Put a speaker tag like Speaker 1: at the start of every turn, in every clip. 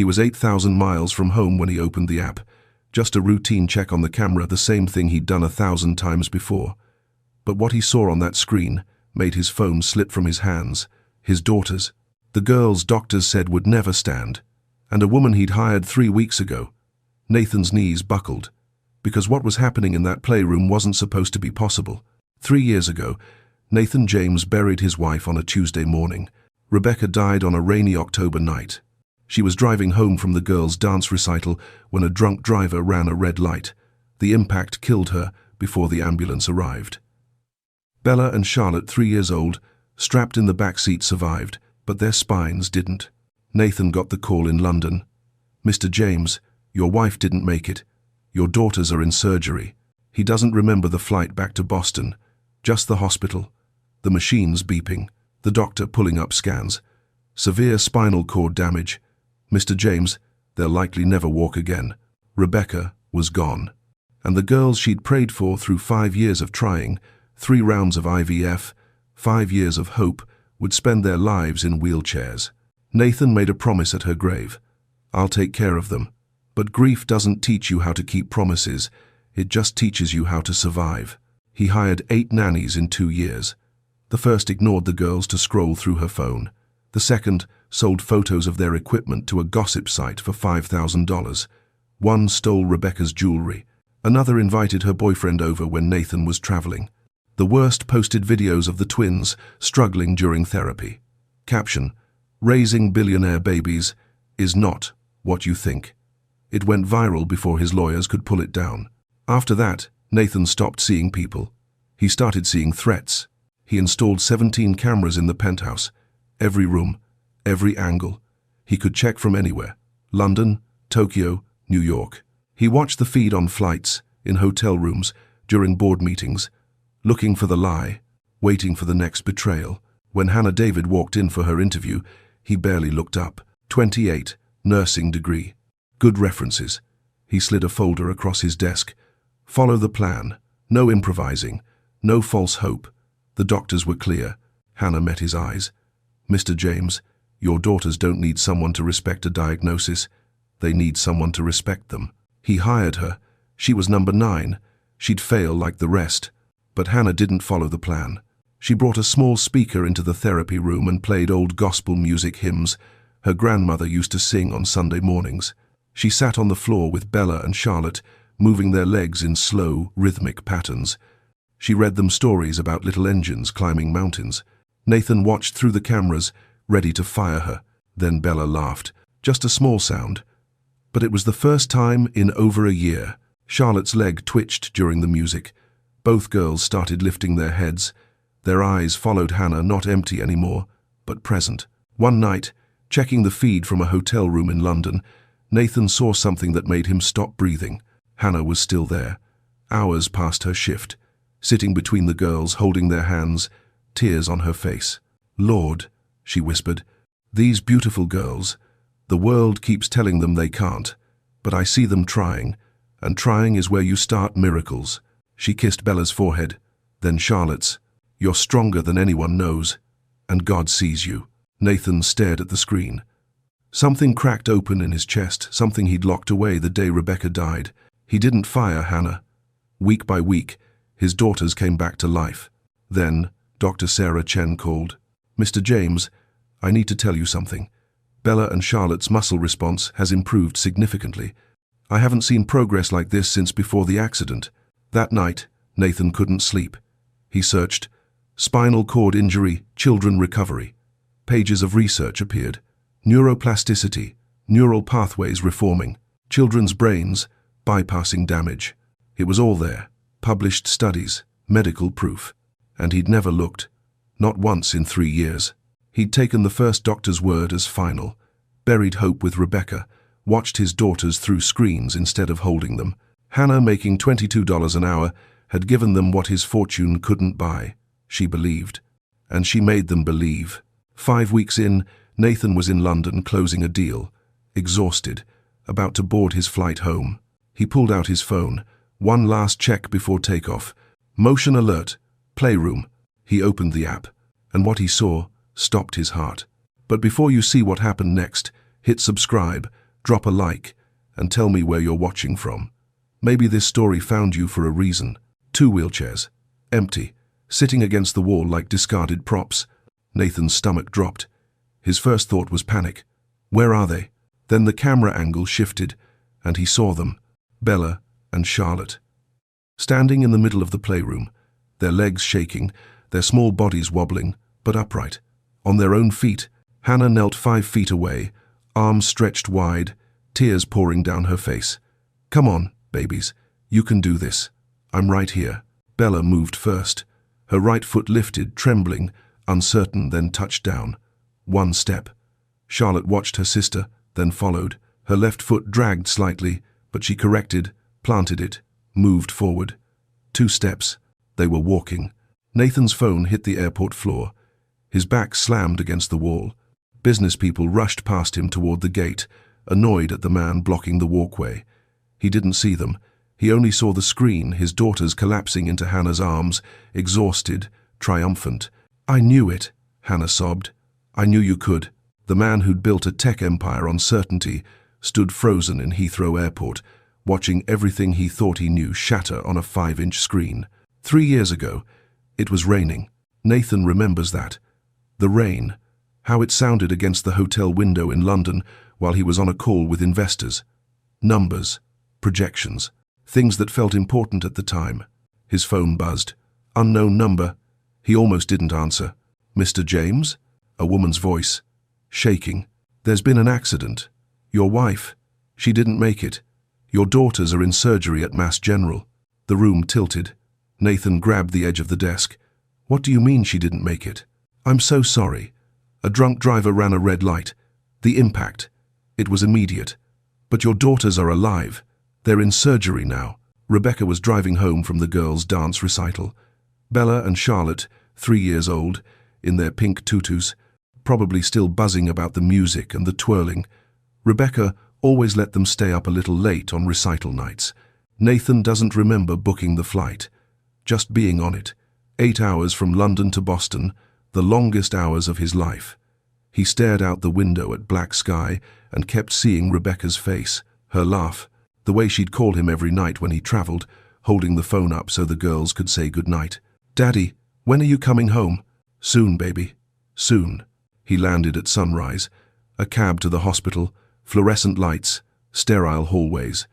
Speaker 1: He was 8,000 miles from home when he opened the app. Just a routine check on the camera, the same thing he'd done 1,000 times before. But what he saw on that screen made his phone slip from his hands. His daughters. The girls doctors said would never stand. And a woman he'd hired 3 weeks ago. Nathan's knees buckled. Because what was happening in that playroom wasn't supposed to be possible. 3 years ago, Nathan James buried his wife on a Tuesday morning. Rebecca died on a rainy October night. She was driving home from the girls' dance recital when a drunk driver ran a red light. The impact killed her before the ambulance arrived. Bella and Charlotte, 3 years old, strapped in the back seat, survived, but their spines didn't. Nathan got the call in London. "Mr. James, your wife didn't make it. Your daughters are in surgery." He doesn't remember the flight back to Boston, just the hospital, the machines beeping, the doctor pulling up scans. Severe spinal cord damage. "Mr. James, they'll likely never walk again." Rebecca was gone. And the girls she'd prayed for through 5 years of trying, 3 rounds of IVF, 5 years of hope, would spend their lives in wheelchairs. Nathan made a promise at her grave. "I'll take care of them." But grief doesn't teach you how to keep promises, it just teaches you how to survive. He hired 8 nannies in 2 years. The first ignored the girls to scroll through her phone. The second sold photos of their equipment to a gossip site for $5,000. One stole Rebecca's jewelry. Another invited her boyfriend over when Nathan was traveling. The worst posted videos of the twins struggling during therapy. Caption: "Raising billionaire babies is not what you think." It went viral before his lawyers could pull it down. After that, Nathan stopped seeing people. He started seeing threats. He installed 17 cameras in the penthouse. Every room, every angle. He could check from anywhere. London, Tokyo, New York. He watched the feed on flights, in hotel rooms, during board meetings, looking for the lie, waiting for the next betrayal. When Hannah David walked in for her interview, he barely looked up. 28, nursing degree. Good references. He slid a folder across his desk. Follow the plan. No improvising. No false hope. The doctors were clear. Hannah met his eyes. "Mr. James, your daughters don't need someone to respect a diagnosis. They need someone to respect them." He hired her. She was number 9. She'd fail like the rest. But Hannah didn't follow the plan. She brought a small speaker into the therapy room and played old gospel music hymns her grandmother used to sing on Sunday mornings. She sat on the floor with Bella and Charlotte, moving their legs in slow, rhythmic patterns. She read them stories about little engines climbing mountains. Nathan watched through the cameras, ready to fire her. Then Bella laughed. Just a small sound. But it was the first time in over a year. Charlotte's leg twitched during the music. Both girls started lifting their heads. Their eyes followed Hannah, not empty anymore, but present. One night, checking the feed from a hotel room in London, Nathan saw something that made him stop breathing. Hannah was still there. Hours past her shift, sitting between the girls, holding their hands, tears on her face. "Lord," she whispered, "these beautiful girls, the world keeps telling them they can't, but I see them trying, and trying is where you start miracles." She kissed Bella's forehead, then Charlotte's. "You're stronger than anyone knows, and God sees you." Nathan stared at the screen. Something cracked open in his chest, something he'd locked away the day Rebecca died. He didn't fire Hannah. Week by week, his daughters came back to life. Then, Dr. Sarah Chen called. "Mr. James, I need to tell you something. Bella and Charlotte's muscle response has improved significantly. I haven't seen progress like this since before the accident." That night, Nathan couldn't sleep. He searched. Spinal cord injury, children recovery. Pages of research appeared. Neuroplasticity, neural pathways reforming, children's brains bypassing damage. It was all there. Published studies, medical proof. And he'd never looked. Not once in 3 years. He'd taken the first doctor's word as final, buried hope with Rebecca, watched his daughters through screens instead of holding them. Hannah, making $22 an hour, had given them what his fortune couldn't buy. She believed. And she made them believe. 5 weeks in, Nathan was in London closing a deal, exhausted, about to board his flight home. He pulled out his phone. One last check before takeoff. Motion alert. Playroom. He opened the app, and what he saw stopped his heart. But before you see what happened next, hit subscribe, drop a like, and tell me where you're watching from. Maybe this story found you for a reason. 2 wheelchairs, empty, sitting against the wall like discarded props. Nathan's stomach dropped. His first thought was panic. Where are they? Then the camera angle shifted, and he saw them, Bella and Charlotte. Standing in the middle of the playroom, their legs shaking, their small bodies wobbling, but upright. On their own feet, Hannah knelt 5 feet away, arms stretched wide, tears pouring down her face. Come on, babies, you can do this. I'm right here. Bella moved first. Her right foot lifted, trembling, uncertain, then touched down. 1 step. Charlotte watched her sister, then followed. Her left foot dragged slightly, but she corrected, planted it, moved forward. 2 steps. They were walking. Nathan's phone hit the airport floor. His back slammed against the wall. Business people rushed past him toward the gate, annoyed at the man blocking the walkway. He didn't see them. He only saw the screen, his daughters collapsing into Hannah's arms, exhausted, triumphant. I knew it, Hannah sobbed. I knew you could. The man who'd built a tech empire on certainty stood frozen in Heathrow Airport, watching everything he thought he knew shatter on a 5-inch screen. 3 years ago, it was raining. Nathan remembers that. The rain, how it sounded against the hotel window in London while he was on a call with investors. Numbers, projections, things that felt important at the time. His phone buzzed. Unknown number. He almost didn't answer. Mr. James? A woman's voice. Shaking. There's been an accident. Your wife. She didn't make it. Your daughters are in surgery at Mass General. The room tilted. Nathan grabbed the edge of the desk. What do you mean she didn't make it? I'm so sorry. A drunk driver ran a red light. The impact. It was immediate. But your daughters are alive. They're in surgery now. Rebecca was driving home from the girls' dance recital. Bella and Charlotte, 3 years old, in their pink tutus, probably still buzzing about the music and the twirling. Rebecca always let them stay up a little late on recital nights. Nathan doesn't remember booking the flight, just being on it. 8 hours from London to Boston, the longest hours of his life. He stared out the window at black sky and kept seeing Rebecca's face, her laugh, the way she'd call him every night when he traveled, holding the phone up so the girls could say goodnight. Daddy, when are you coming home? Soon, baby. Soon. He landed at sunrise. A cab to the hospital, fluorescent lights, sterile hallways.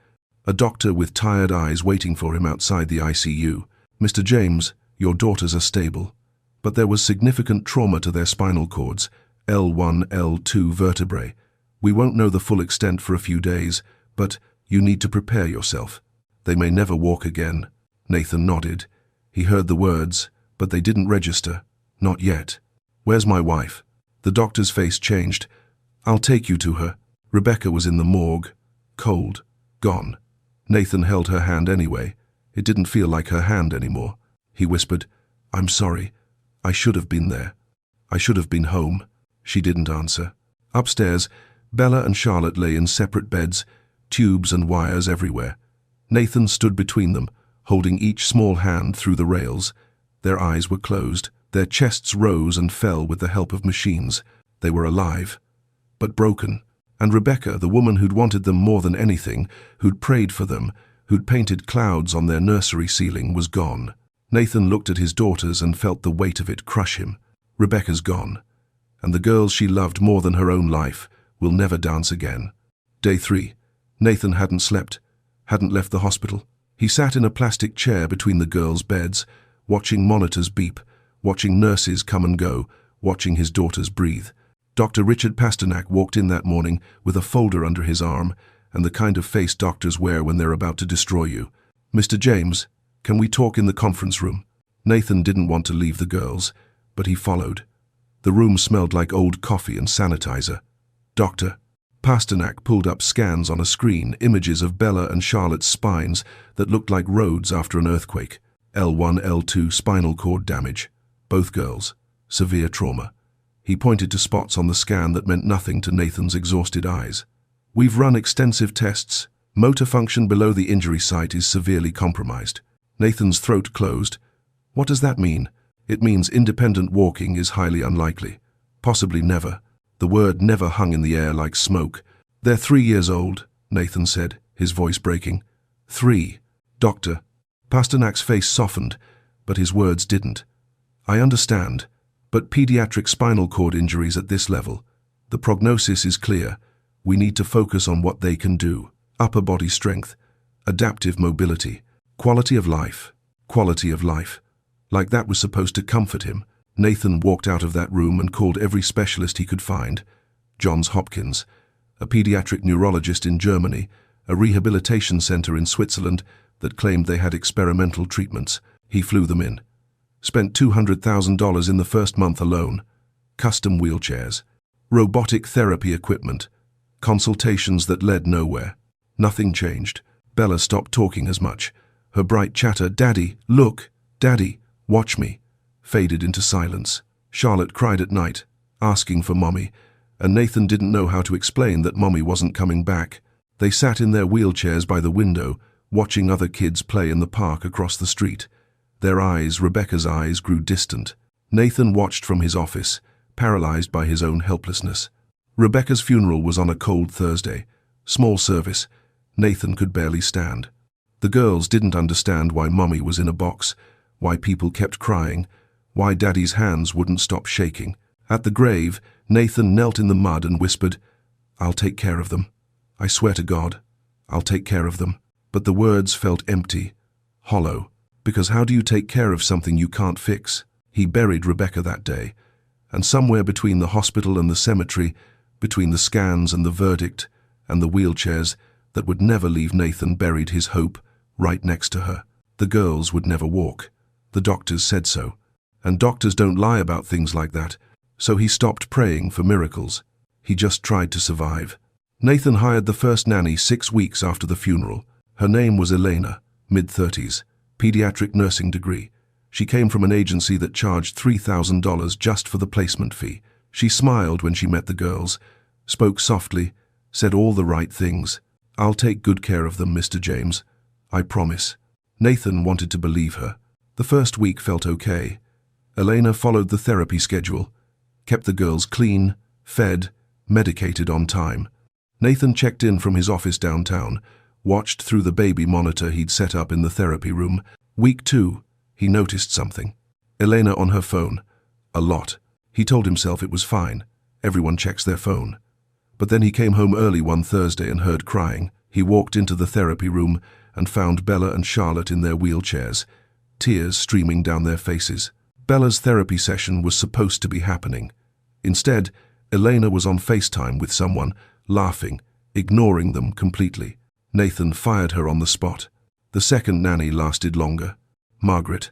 Speaker 1: A doctor with tired eyes waiting for him outside the ICU. Mr. James, your daughters are stable. But there was significant trauma to their spinal cords, L1, L2 vertebrae. We won't know the full extent for a few days, but you need to prepare yourself. They may never walk again. Nathan nodded. He heard the words, but they didn't register. Not yet. Where's my wife? The doctor's face changed. I'll take you to her. Rebecca was in the morgue. Cold. Gone. Nathan held her hand anyway. It didn't feel like her hand anymore. He whispered, I'm sorry. I should have been there. I should have been home. She didn't answer. Upstairs, Bella and Charlotte lay in separate beds, tubes and wires everywhere. Nathan stood between them, holding each small hand through the rails. Their eyes were closed. Their chests rose and fell with the help of machines. They were alive, but broken. And Rebecca, the woman who'd wanted them more than anything, who'd prayed for them, who'd painted clouds on their nursery ceiling, was gone. Nathan looked at his daughters and felt the weight of it crush him. Rebecca's gone, and the girls she loved more than her own life will never dance again. Day 3. Nathan hadn't slept, hadn't left the hospital. He sat in a plastic chair between the girls' beds, watching monitors beep, watching nurses come and go, watching his daughters breathe. Dr. Richard Pasternak walked in that morning with a folder under his arm and the kind of face doctors wear when they're about to destroy you. Mr. James, can we talk in the conference room? Nathan didn't want to leave the girls, but he followed. The room smelled like old coffee and sanitizer. Doctor. Pasternak pulled up scans on a screen, images of Bella and Charlotte's spines that looked like roads after an earthquake. L1, L2 spinal cord damage. Both girls. Severe trauma. He pointed to spots on the scan that meant nothing to Nathan's exhausted eyes. We've run extensive tests. Motor function below the injury site is severely compromised. Nathan's throat closed. What does that mean? It means independent walking is highly unlikely. Possibly never. The word never hung in the air like smoke. "They're 3 years old," Nathan said, his voice breaking. 3. "Doctor." Pasternak's face softened, but his words didn't. "I understand, but pediatric spinal cord injuries at this level, the prognosis is clear. We need to focus on what they can do. Upper body strength, adaptive mobility, quality of life. Quality of life." Like that was supposed to comfort him. Nathan walked out of that room and called every specialist he could find. Johns Hopkins, a pediatric neurologist in Germany, a rehabilitation center in Switzerland that claimed they had experimental treatments. He flew them in. Spent $200,000 in the first month alone. Custom wheelchairs, robotic therapy equipment, consultations that led nowhere. Nothing changed. Bella stopped talking as much. Her bright chatter, "Daddy, look! Daddy, watch me!" faded into silence. Charlotte cried at night, asking for Mommy, and Nathan didn't know how to explain that Mommy wasn't coming back. They sat in their wheelchairs by the window, watching other kids play in the park across the street. Their eyes, Rebecca's eyes, grew distant. Nathan watched from his office, paralyzed by his own helplessness. Rebecca's funeral was on a cold Thursday. Small service. Nathan could barely stand. The girls didn't understand why Mommy was in a box, why people kept crying, why Daddy's hands wouldn't stop shaking. At the grave, Nathan knelt in the mud and whispered, "I'll take care of them. I swear to God, I'll take care of them." But the words felt empty, hollow, because how do you take care of something you can't fix? He buried Rebecca that day, and somewhere between the hospital and the cemetery, between the scans and the verdict and the wheelchairs that would never leave Nathan, buried his hope right next to her. The girls would never walk. The doctors said so. And doctors don't lie about things like that. So he stopped praying for miracles. He just tried to survive. Nathan hired the first nanny 6 weeks after the funeral. Her name was Elena, mid-30s, pediatric nursing degree. She came from an agency that charged $3,000 just for the placement fee. She smiled when she met the girls, spoke softly, said all the right things. "I'll take good care of them, Mr. James. I promise." Nathan wanted to believe her. The first week felt okay. Elena followed the therapy schedule, kept the girls clean, fed, medicated on time. Nathan checked in from his office downtown, watched through the baby monitor he'd set up in the therapy room. Week 2, he noticed something. Elena on her phone. A lot. He told himself it was fine. Everyone checks their phone. But then he came home early one Thursday and heard crying. He walked into the therapy room and found Bella and Charlotte in their wheelchairs, tears streaming down their faces. Bella's therapy session was supposed to be happening. Instead, Elena was on FaceTime with someone, laughing, ignoring them completely. Nathan fired her on the spot. The second nanny lasted longer. Margaret,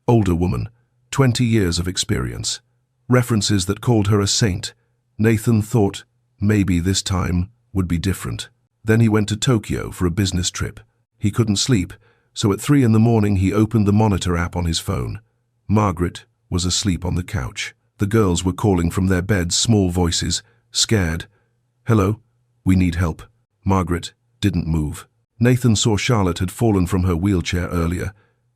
Speaker 1: older woman, 20 years of experience. References that called her a saint. Nathan thought maybe this time would be different. Then he went to Tokyo for a business trip. He couldn't sleep, so at 3 in the morning he opened the monitor app on his phone. Margaret was asleep on the couch. The girls were calling from their beds, small voices, scared. "Hello? We need help." Margaret didn't move. Nathan saw Charlotte had fallen from her wheelchair earlier.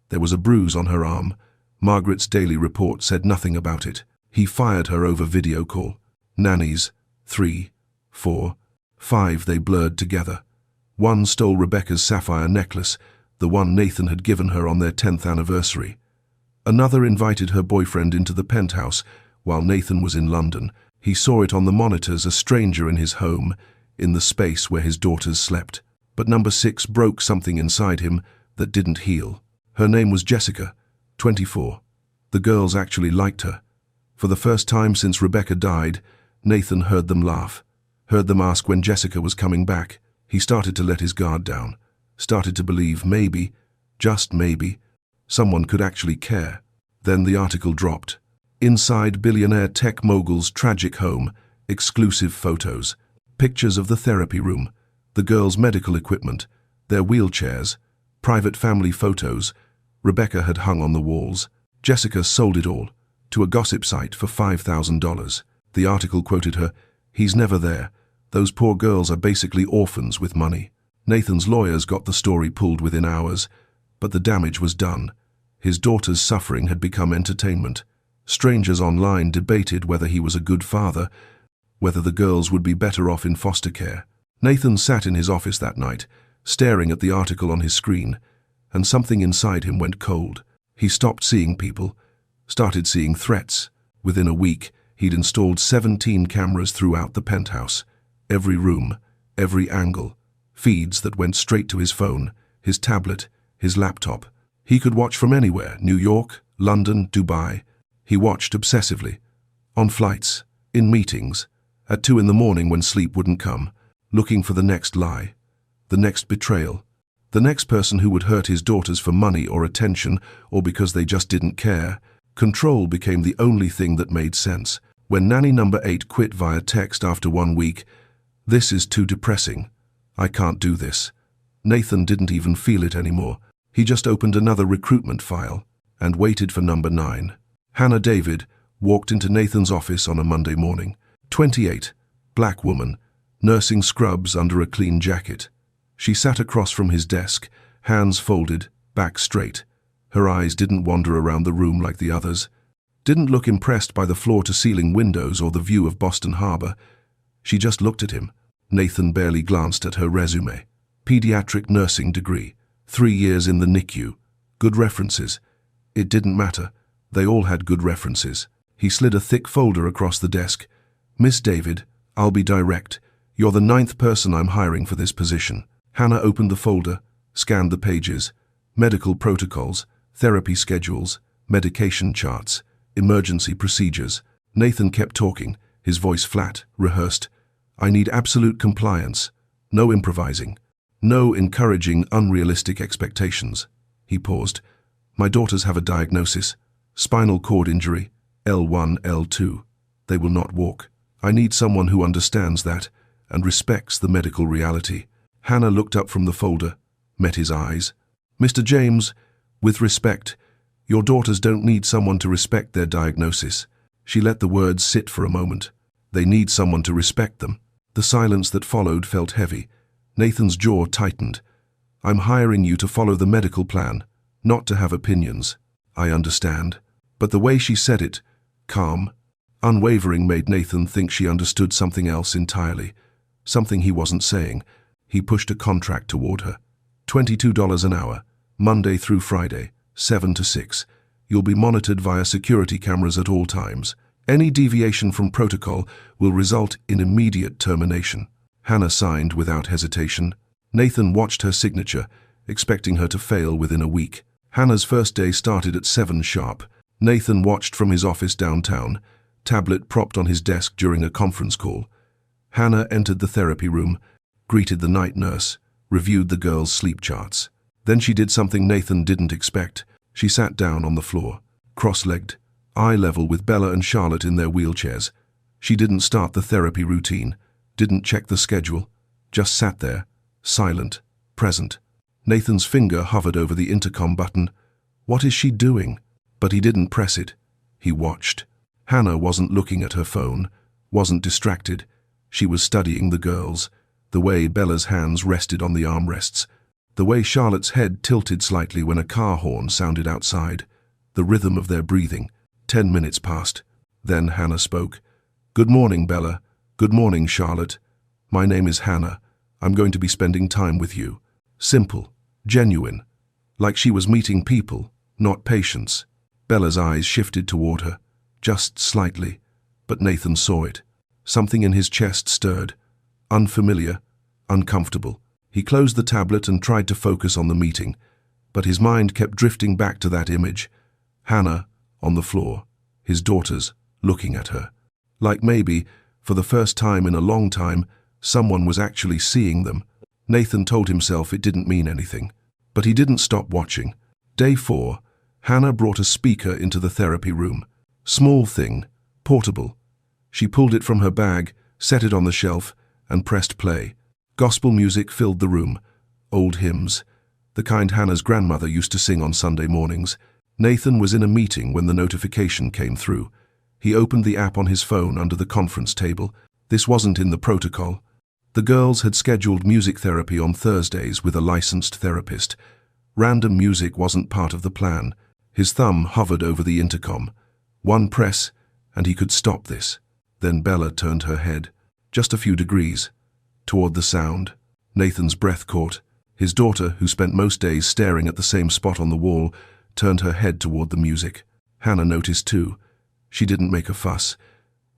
Speaker 1: There was a bruise on her arm. Margaret's daily report said nothing about it. He fired her over video call. Nannies, 3, 4, 5, they blurred together. One stole Rebecca's sapphire necklace, the one Nathan had given her on their 10th anniversary. Another invited her boyfriend into the penthouse while Nathan was in London. He saw it on the monitors, a stranger in his home, in the space where his daughters slept. But number 6 broke something inside him that didn't heal. Her name was Jessica, 24. The girls actually liked her. For the first time since Rebecca died, Nathan heard them laugh, heard them ask when Jessica was coming back. He started to let his guard down, started to believe maybe, just maybe, someone could actually care. Then the article dropped. Inside billionaire tech mogul's tragic home, exclusive photos, pictures of the therapy room, the girls' medical equipment, their wheelchairs, private family photos Rebecca had hung on the walls. Jessica sold it all to a gossip site for $5,000. The article quoted her, "He's never there. Those poor girls are basically orphans with money." Nathan's lawyers got the story pulled within hours, but the damage was done. His daughter's suffering had become entertainment. Strangers online debated whether he was a good father, whether the girls would be better off in foster care. Nathan sat in his office that night, staring at the article on his screen, and something inside him went cold. He stopped seeing people, started seeing threats. Within a week, he'd installed 17 cameras throughout the penthouse. Every room, every angle, feeds that went straight to his phone, his tablet, his laptop. He could watch from anywhere, New York, London, Dubai. He watched obsessively. On flights, in meetings, at 2 in the morning when sleep wouldn't come, looking for the next lie, the next betrayal, the next person who would hurt his daughters for money or attention or because they just didn't care. Control became the only thing that made sense. When Nanny number 8 quit via text after 1 week, "This is too depressing. I can't do this." Nathan didn't even feel it anymore. He just opened another recruitment file and waited for number 9. Hannah David walked into Nathan's office on a Monday morning. 28, black woman, nursing scrubs under a clean jacket. She sat across from his desk, hands folded, back straight. Her eyes didn't wander around the room like the others, didn't look impressed by the floor-to-ceiling windows or the view of Boston Harbor. She just looked at him. Nathan barely glanced at her resume. Pediatric nursing degree, 3 years in the NICU, good references. It didn't matter. They all had good references. He slid a thick folder across the desk. "Miss David, I'll be direct. You're the 9th person I'm hiring for this position." Hannah opened the folder, scanned the pages. Medical protocols, therapy schedules, medication charts, emergency procedures. Nathan kept talking, his voice flat, rehearsed. "I need absolute compliance. No improvising. No encouraging unrealistic expectations." He paused. "My daughters have a diagnosis. Spinal cord injury, L1, L2. They will not walk. I need someone who understands that and respects the medical reality." Hannah looked up from the folder, met his eyes. "Mr. James, with respect, your daughters don't need someone to respect their diagnosis." She let the words sit for a moment. "They need someone to respect them." The silence that followed felt heavy. Nathan's jaw tightened. "I'm hiring you to follow the medical plan, not to have opinions." "I understand." But the way she said it, calm, unwavering, made Nathan think she understood something else entirely, something he wasn't saying. He pushed a contract toward her. $22 an hour, Monday through Friday, 7 to 6. You'll be monitored via security cameras at all times. Any deviation from protocol will result in immediate termination. Hannah signed without hesitation. Nathan watched her signature, expecting her to fail within a week. Hannah's first day started at 7 sharp. Nathan watched from his office downtown, tablet propped on his desk during a conference call. Hannah entered the therapy room, greeted the night nurse, reviewed the girls' sleep charts. Then she did something Nathan didn't expect. She sat down on the floor, cross-legged, eye level with Bella and Charlotte in their wheelchairs. She didn't start the therapy routine, didn't check the schedule, just sat there, silent, present. Nathan's finger hovered over the intercom button. What is she doing? But he didn't press it. He watched. Hannah wasn't looking at her phone, wasn't distracted. She was studying the girls, the way Bella's hands rested on the armrests, the way Charlotte's head tilted slightly when a car horn sounded outside, the rhythm of their breathing. 10 minutes passed. Then Hannah spoke. "Good morning, Bella. Good morning, Charlotte. My name is Hannah. I'm going to be spending time with you." Simple, genuine, like she was meeting people, not patients. Bella's eyes shifted toward her, just slightly, but Nathan saw it. Something in his chest stirred, unfamiliar, uncomfortable. He closed the tablet and tried to focus on the meeting, but his mind kept drifting back to that image. Hannah, on the floor, his daughters, looking at her. Like maybe, for the first time in a long time, someone was actually seeing them. Nathan told himself it didn't mean anything, but he didn't stop watching. Day 4, Hannah brought a speaker into the therapy room. Small thing, portable. She pulled it from her bag, set it on the shelf, and pressed play. Gospel music filled the room. Old hymns, the kind Hannah's grandmother used to sing on Sunday mornings. Nathan was in a meeting when the notification came through. He opened the app on his phone under the conference table. This wasn't in the protocol. The girls had scheduled music therapy on Thursdays with a licensed therapist. Random music wasn't part of the plan. His thumb hovered over the intercom. One press, and he could stop this. Then Bella turned her head. Just a few degrees. toward the sound. Nathan's breath caught. His daughter, who spent most days staring at the same spot on the wall, turned her head toward the music. Hannah noticed too. She didn't make a fuss,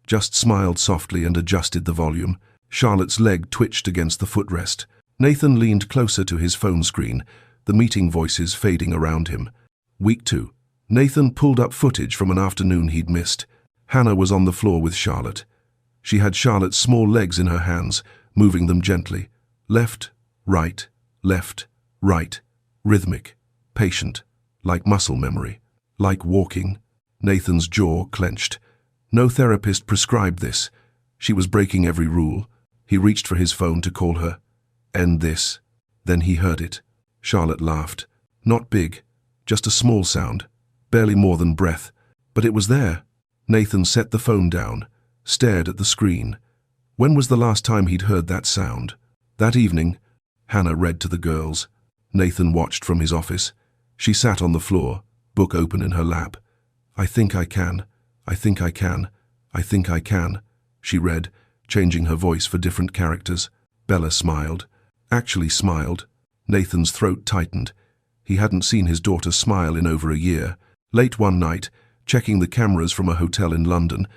Speaker 1: just smiled softly and adjusted the volume. Charlotte's leg twitched against the footrest. Nathan leaned closer to his phone screen, the meeting voices fading around him. Week 2. Nathan pulled up footage from an afternoon he'd missed. Hannah was on the floor with Charlotte. She had Charlotte's small legs in her hands, moving them gently. Left, right, rhythmic, patient, like muscle memory, like walking. Nathan's jaw clenched. No therapist prescribed this. She was breaking every rule. He reached for his phone to call her. End this. Then he heard it. Charlotte laughed. Not big, just a small sound, barely more than breath. But it was there. Nathan set the phone down, stared at the screen. When was the last time he'd heard that sound? That evening, Hannah read to the girls. Nathan watched from his office. She sat on the floor, book open in her lap. I think I can. I think I can. I think I can. She read, changing her voice for different characters. Bella smiled. Actually smiled. Nathan's throat tightened. He hadn't seen his daughter smile in over a year. Late one night, checking the cameras from a hotel in London,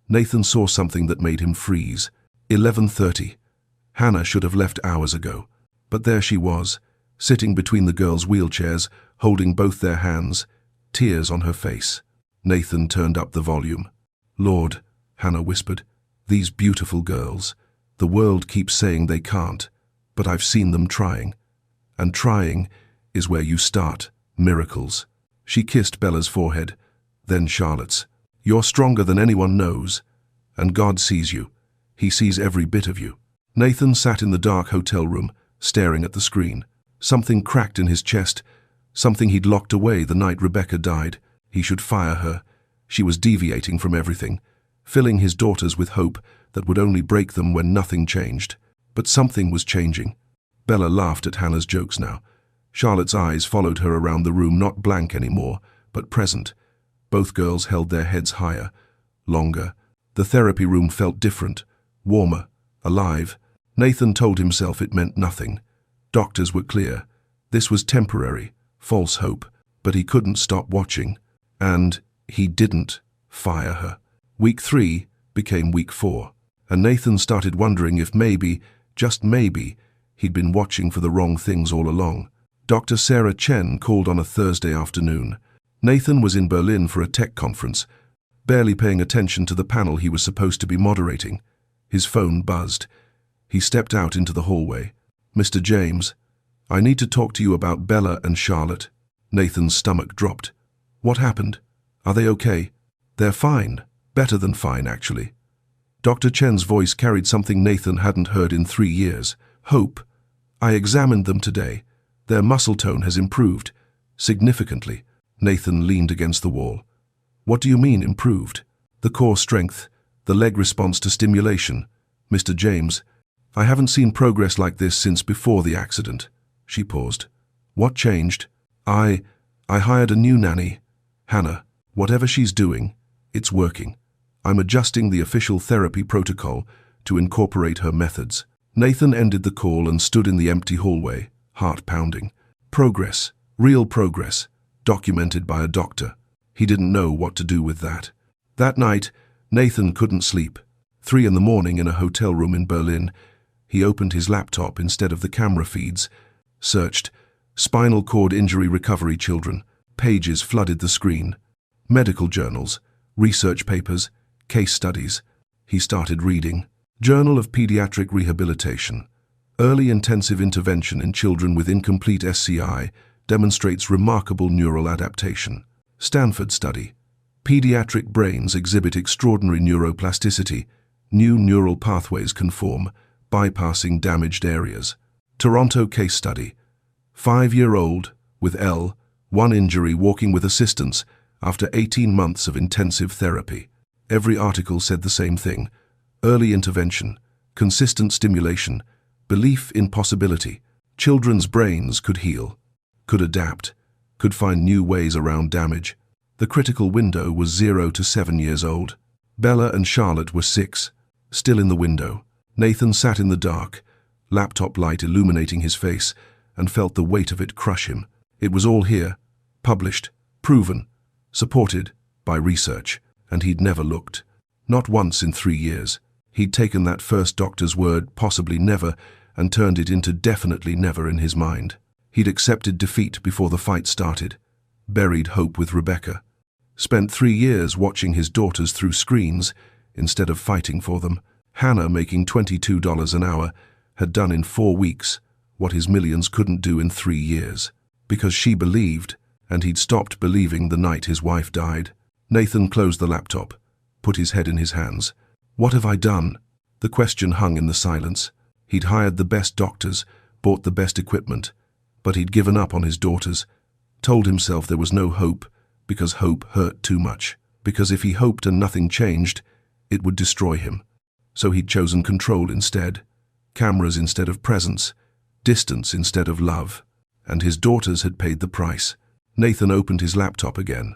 Speaker 1: Nathan saw something that made him freeze. 11:30. Hannah should have left hours ago. But there she was, sitting between the girls' wheelchairs, holding both their hands, tears on her face. Nathan turned up the volume. Lord, Hannah whispered, these beautiful girls. The world keeps saying they can't, but I've seen them trying. And trying is where you start miracles. She kissed Bella's forehead, then Charlotte's. You're stronger than anyone knows, and God sees you. He sees every bit of you. Nathan sat in the dark hotel room, staring at the screen. Something cracked in his chest, something he'd locked away the night Rebecca died. He should fire her. She was deviating from everything, filling his daughters with hope that would only break them when nothing changed. But something was changing. Bella laughed at Hannah's jokes now. Charlotte's eyes followed her around the room, not blank anymore, but present. Both girls held their heads higher, longer. The therapy room felt different, warmer, alive. Nathan told himself it meant nothing. Doctors were clear. This was temporary, false hope, but he couldn't stop watching. And he didn't fire her. Week 3 became week 4, and Nathan started wondering if maybe, just maybe, he'd been watching for the wrong things all along. Dr. Sarah Chen called on a Thursday afternoon. Nathan was in Berlin for a tech conference, barely paying attention to the panel he was supposed to be moderating. His phone buzzed. He stepped out into the hallway. Mr. James, I need to talk to you about Bella and Charlotte. Nathan's stomach dropped. What happened? Are they okay? They're fine. Better than fine, actually. Dr. Chen's voice carried something Nathan hadn't heard in 3 years. Hope. I examined them today. Their muscle tone has improved. Significantly. Nathan leaned against the wall. What do you mean, improved? The core strength, the leg response to stimulation. Mr. James, I haven't seen progress like this since before the accident. She paused. What changed? I hired a new nanny. Hannah, whatever she's doing, it's working. I'm adjusting the official therapy protocol to incorporate her methods. Nathan ended the call and stood in the empty hallway, heart pounding. Progress, real progress, documented by a doctor. He didn't know what to do with that. That night, Nathan couldn't sleep. 3 in the morning in a hotel room in Berlin, he opened his laptop instead of the camera feeds, searched, spinal cord injury recovery children. Pages flooded the screen. Medical journals, research papers, case studies. He started reading. Journal of Pediatric Rehabilitation. Early intensive intervention in children with incomplete SCI demonstrates remarkable neural adaptation. Stanford study. Pediatric brains exhibit extraordinary neuroplasticity. New neural pathways conform, bypassing damaged areas. Toronto case study. 5-year-old with L, 1 injury walking with assistance after 18 months of intensive therapy. Every article said the same thing. Early intervention, consistent stimulation, belief in possibility. Children's brains could heal, could adapt, could find new ways around damage. The critical window was 0 to 7 years old. Bella and Charlotte were 6, still in the window. Nathan sat in the dark, laptop light illuminating his face, and felt the weight of it crush him. It was all here, published, proven, supported by research, and he'd never looked. Not once in 3 years. He'd taken that first doctor's word, possibly never, and turned it into definitely never in his mind. He'd accepted defeat before the fight started, buried hope with Rebecca, spent 3 years watching his daughters through screens instead of fighting for them. Hannah, making $22 an hour, had done in 4 weeks what his millions couldn't do in 3 years. Because she believed, and he'd stopped believing the night his wife died. Nathan closed the laptop, put his head in his hands. What have I done? The question hung in the silence. He'd hired the best doctors, bought the best equipment, but he'd given up on his daughters, told himself there was no hope, because hope hurt too much. Because if he hoped and nothing changed, it would destroy him. So he'd chosen control instead, cameras instead of presence, distance instead of love, and his daughters had paid the price. Nathan opened his laptop again,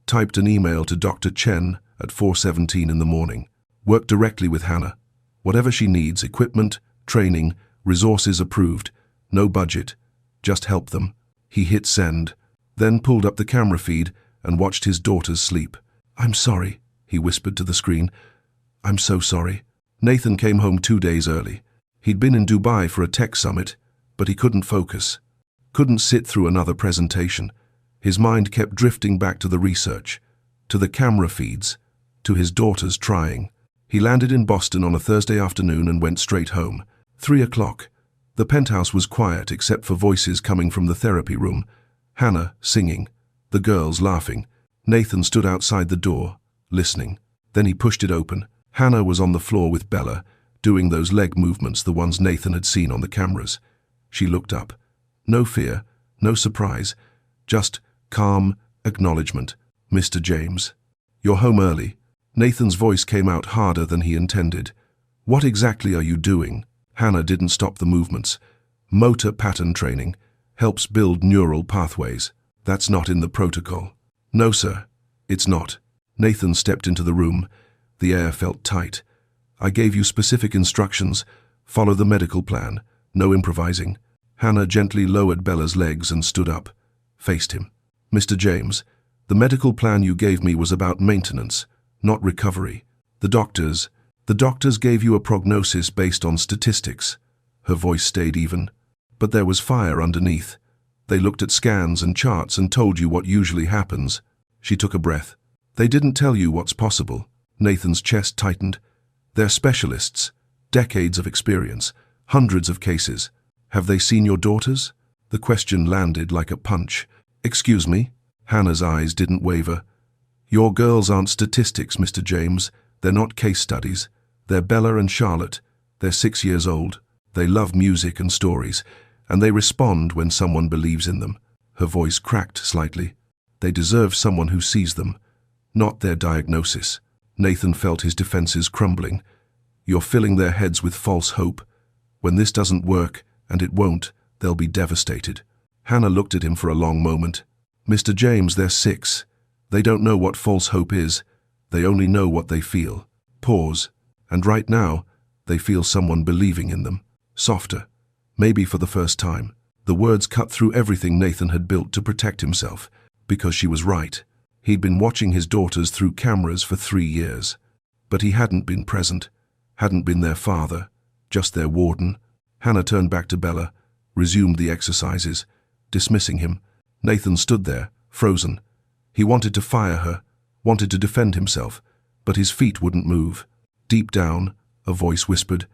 Speaker 1: typed an email to Dr. Chen at 4:17 in the morning. Work directly with Hannah. Whatever she needs, equipment, training, resources approved, no budget, just help them. He hit send, then pulled up the camera feed and watched his daughters sleep. "I'm sorry," he whispered to the screen. "I'm so sorry." Nathan came home 2 days early. He'd been in Dubai for a tech summit, but he couldn't focus, couldn't sit through another presentation. His mind kept drifting back to the research, to the camera feeds, to his daughters trying. He landed in Boston on a Thursday afternoon and went straight home. 3 o'clock. The penthouse was quiet except for voices coming from the therapy room. Hannah singing, the girls laughing. Nathan stood outside the door, listening. Then he pushed it open. Hannah was on the floor with Bella, doing those leg movements, the ones Nathan had seen on the cameras. She looked up. No fear, no surprise, just calm acknowledgement. "Mr. James, you're home early." Nathan's voice came out harder than he intended. "What exactly are you doing?" Hannah didn't stop the movements. "Motor pattern training. Helps build neural pathways. That's not in the protocol." "No, sir, it's not." Nathan stepped into the room. The air felt tight. "I gave you specific instructions. Follow the medical plan. No improvising." Hannah gently lowered Bella's legs and stood up, faced him. "Mr. James, the medical plan you gave me was about maintenance, not recovery. The doctors gave you a prognosis based on statistics." Her voice stayed even, but there was fire underneath. "They looked at scans and charts and told you what usually happens." She took a breath. "They didn't tell you what's possible." Nathan's chest tightened. "They're specialists, decades of experience, hundreds of cases. Have they seen your daughters?" The question landed like a punch. "Excuse me?" Hannah's eyes didn't waver. "Your girls aren't statistics, Mr. James. They're not case studies. They're Bella and Charlotte. They're 6 years old. They love music and stories, and they respond when someone believes in them." Her voice cracked slightly. "They deserve someone who sees them, not their diagnosis." Nathan felt his defenses crumbling. "You're filling their heads with false hope. When this doesn't work, and it won't, they'll be devastated." Hannah looked at him for a long moment. "Mr. James, they're 6. They don't know what false hope is. They only know what they feel." Pause. "And right now, they feel someone believing in them." Softer, maybe for the first time. The words cut through everything Nathan had built to protect himself, because she was right. He'd been watching his daughters through cameras for 3 years. But he hadn't been present, hadn't been their father, just their warden. Hannah turned back to Bella, resumed the exercises, dismissing him. Nathan stood there, frozen. He wanted to fire her, wanted to defend himself, but his feet wouldn't move. Deep down, a voice whispered,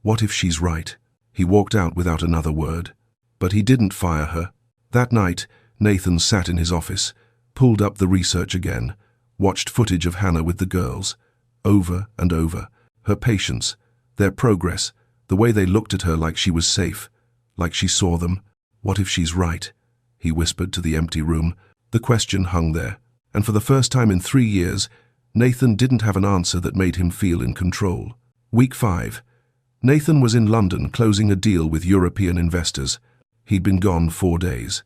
Speaker 1: "What if she's right?" He walked out without another word. But he didn't fire her. That night, Nathan sat in his office, pulled up the research again, watched footage of Hannah with the girls, over and over. Her patience, their progress, the way they looked at her like she was safe, like she saw them. "What if she's right?" he whispered to the empty room. The question hung there, and for the first time in 3 years, Nathan didn't have an answer that made him feel in control. Week 5. Nathan was in London closing a deal with European investors. He'd been gone 4 days,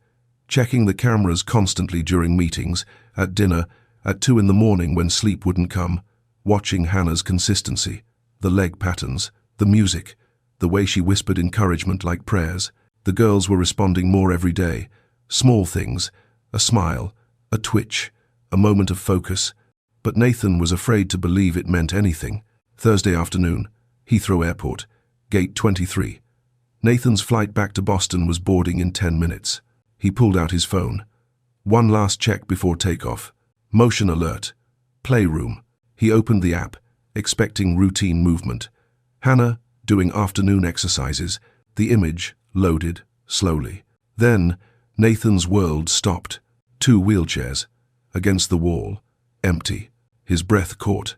Speaker 1: checking the cameras constantly during meetings, at dinner, at 2 in the morning when sleep wouldn't come, watching Hannah's consistency, the leg patterns, the music, the way she whispered encouragement like prayers. The girls were responding more every day. Small things, a smile, a twitch, a moment of focus. But Nathan was afraid to believe it meant anything. Thursday afternoon, Heathrow Airport, Gate 23. Nathan's flight back to Boston was boarding in 10 minutes. He pulled out his phone. One last check before takeoff. Motion alert. Playroom. He opened the app, expecting routine movement. Hannah, doing afternoon exercises. The image loaded slowly. Then, Nathan's world stopped. 2 wheelchairs. Against the wall. Empty. His breath caught.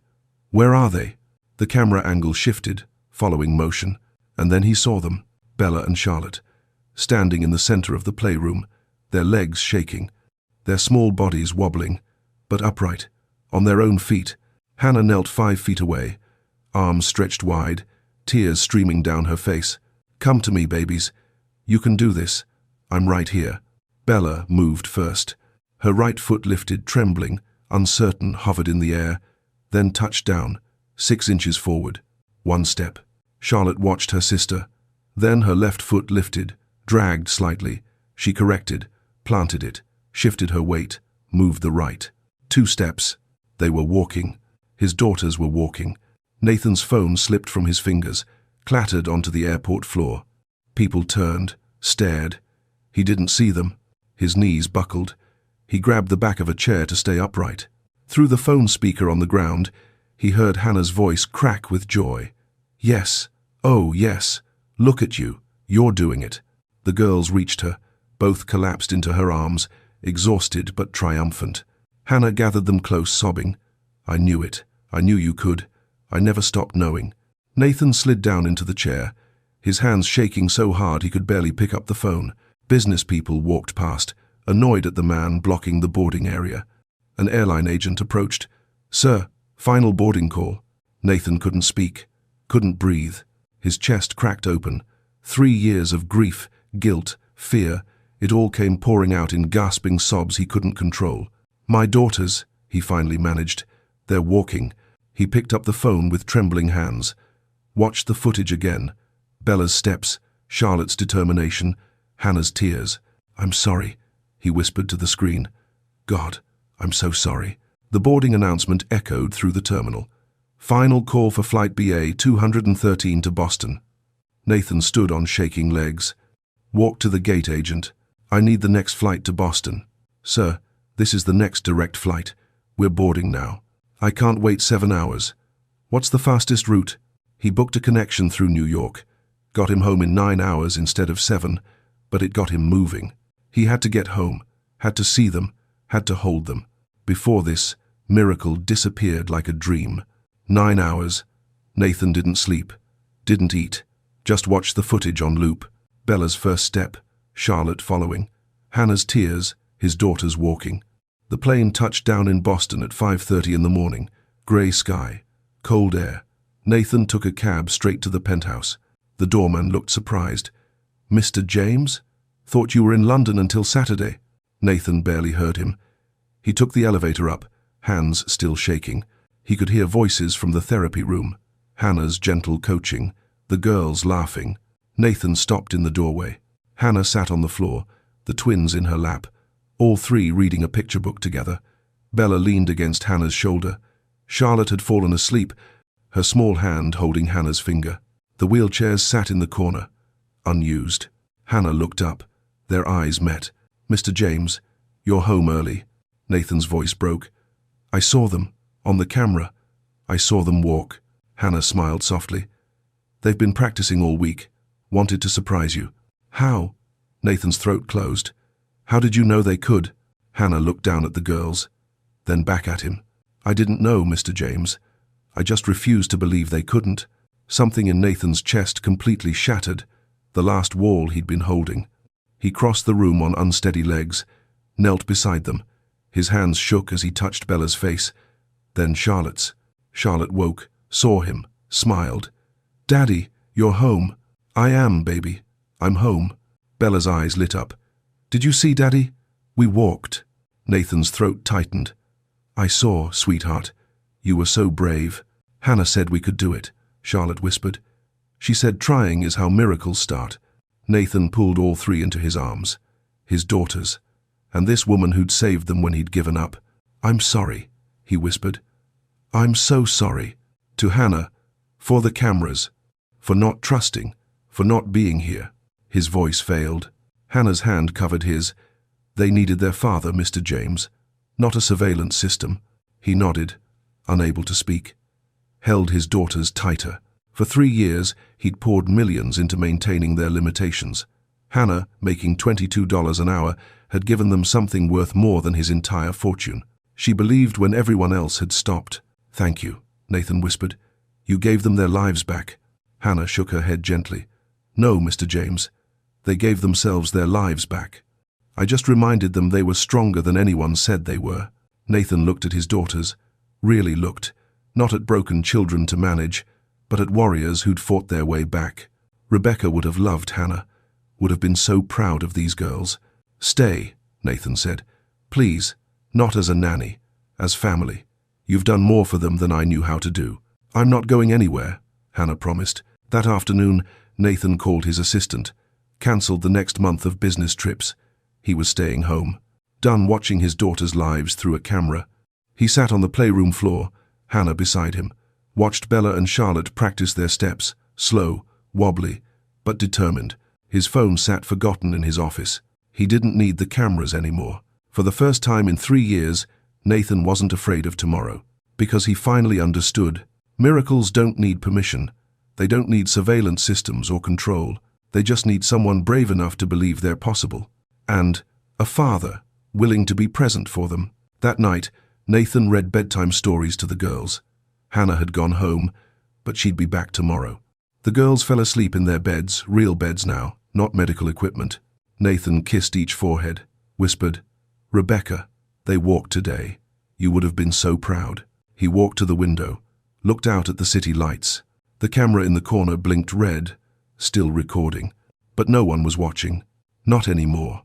Speaker 1: Where are they? The camera angle shifted, following motion, and then he saw them, Bella and Charlotte, standing in the center of the playroom, their legs shaking, their small bodies wobbling, but upright, on their own feet. Hannah knelt 5 feet away, arms stretched wide, tears streaming down her face. Come to me, babies. You can do this. I'm right here. Bella moved first. Her right foot lifted, trembling, uncertain, hovered in the air, then touched down, 6 inches forward. 1 step. Charlotte watched her sister. Then her left foot lifted, dragged slightly. She corrected, planted it, shifted her weight, moved the right. 2 steps. They were walking. His daughters were walking. Nathan's phone slipped from his fingers, clattered onto the airport floor. People turned, stared. He didn't see them. His knees buckled. He grabbed the back of a chair to stay upright. Through the phone speaker on the ground, he heard Hannah's voice crack with joy. Yes, oh yes, look at you, you're doing it. The girls reached her, both collapsed into her arms, exhausted but triumphant. Hannah gathered them close, sobbing. I knew it, I knew you could, I never stopped knowing. Nathan slid down into the chair, his hands shaking so hard he could barely pick up the phone. Business people walked past, annoyed at the man blocking the boarding area. An airline agent approached. Sir, final boarding call. Nathan couldn't speak, couldn't breathe. His chest cracked open. 3 years of grief, guilt, fear, it all came pouring out in gasping sobs he couldn't control. My daughters, he finally managed. They're walking. He picked up the phone with trembling hands. Watched the footage again. Bella's steps, Charlotte's determination, Hannah's tears. I'm sorry, he whispered to the screen. God, I'm so sorry. The boarding announcement echoed through the terminal. Final call for flight BA 213 to Boston. Nathan stood on shaking legs. Walked to the gate agent. I need the next flight to Boston. Sir, this is the next direct flight. We're boarding now. I can't wait 7 hours. What's the fastest route? He booked a connection through New York. Got him home in 9 hours instead of 7, but it got him moving. He had to get home, had to see them, had to hold them. Before this, miracle disappeared like a dream. 9 hours. Nathan didn't sleep, didn't eat, just watched the footage on loop. Bella's first step, Charlotte following. Hannah's tears, his daughters walking. The plane touched down in Boston at 5:30 in the morning. Grey sky, cold air. Nathan took a cab straight to the penthouse. The doorman looked surprised. Mr. James? Thought you were in London until Saturday. Nathan barely heard him. He took the elevator up, hands still shaking. He could hear voices from the therapy room. Hannah's gentle coaching, the girls laughing. Nathan stopped in the doorway. Hannah sat on the floor, the twins in her lap, all 3 reading a picture book together. Bella leaned against Hannah's shoulder. Charlotte had fallen asleep, her small hand holding Hannah's finger. The wheelchairs sat in the corner, unused. Hannah looked up. Their eyes met. Mr. James, you're home early. Nathan's voice broke. I saw them, on the camera. I saw them walk. Hannah smiled softly. They've been practicing all week. Wanted to surprise you. How? Nathan's throat closed. How did you know they could? Hannah looked down at the girls, then back at him. I didn't know, Mr. James. I just refused to believe they couldn't. Something in Nathan's chest completely shattered, the last wall he'd been holding. He crossed the room on unsteady legs, knelt beside them. His hands shook as he touched Bella's face, then Charlotte's. Charlotte woke, saw him, smiled. Daddy, you're home. I am, baby. I'm home. Bella's eyes lit up. Did you see, Daddy? We walked. Nathan's throat tightened. I saw, sweetheart. You were so brave. Hannah said we could do it, Charlotte whispered. She said trying is how miracles start. Nathan pulled all three into his arms. His daughters. And this woman who'd saved them when he'd given up. "I'm sorry," he whispered. "I'm so sorry." To Hannah, for the cameras, for not trusting, for not being here. His voice failed. Hannah's hand covered his. They needed their father, Mr. James, not a surveillance system. He nodded, unable to speak. Held his daughters tighter. For 3 years, he'd poured millions into maintaining their limitations. Hannah, making $22 an hour, had given them something worth more than his entire fortune. She believed when everyone else had stopped. "Thank you," Nathan whispered. "You gave them their lives back." Hannah shook her head gently. "No, Mr. James. They gave themselves their lives back. I just reminded them they were stronger than anyone said they were." Nathan looked at his daughters. Really looked. Not at broken children to manage, but at warriors who'd fought their way back. Rebecca would have loved Hannah, would have been so proud of these girls. "Stay," Nathan said. "Please, not as a nanny, as family. You've done more for them than I knew how to do." "I'm not going anywhere," Hannah promised. That afternoon, Nathan called his assistant, cancelled the next month of business trips. He was staying home, done watching his daughters' lives through a camera. He sat on the playroom floor, Hannah beside him, watched Bella and Charlotte practice their steps, slow, wobbly, but determined. His phone sat forgotten in his office. He didn't need the cameras anymore. For the first time in 3 years, Nathan wasn't afraid of tomorrow, because he finally understood. Miracles don't need permission. They don't need surveillance systems or control. They just need someone brave enough to believe they're possible. And a father willing to be present for them. That night, Nathan read bedtime stories to the girls. Hannah had gone home, but she'd be back tomorrow. The girls fell asleep in their beds, real beds now, not medical equipment. Nathan kissed each forehead, whispered, "Rebecca, they walked today. You would have been so proud." He walked to the window, looked out at the city lights. The camera in the corner blinked red, still recording. But no one was watching. Not anymore.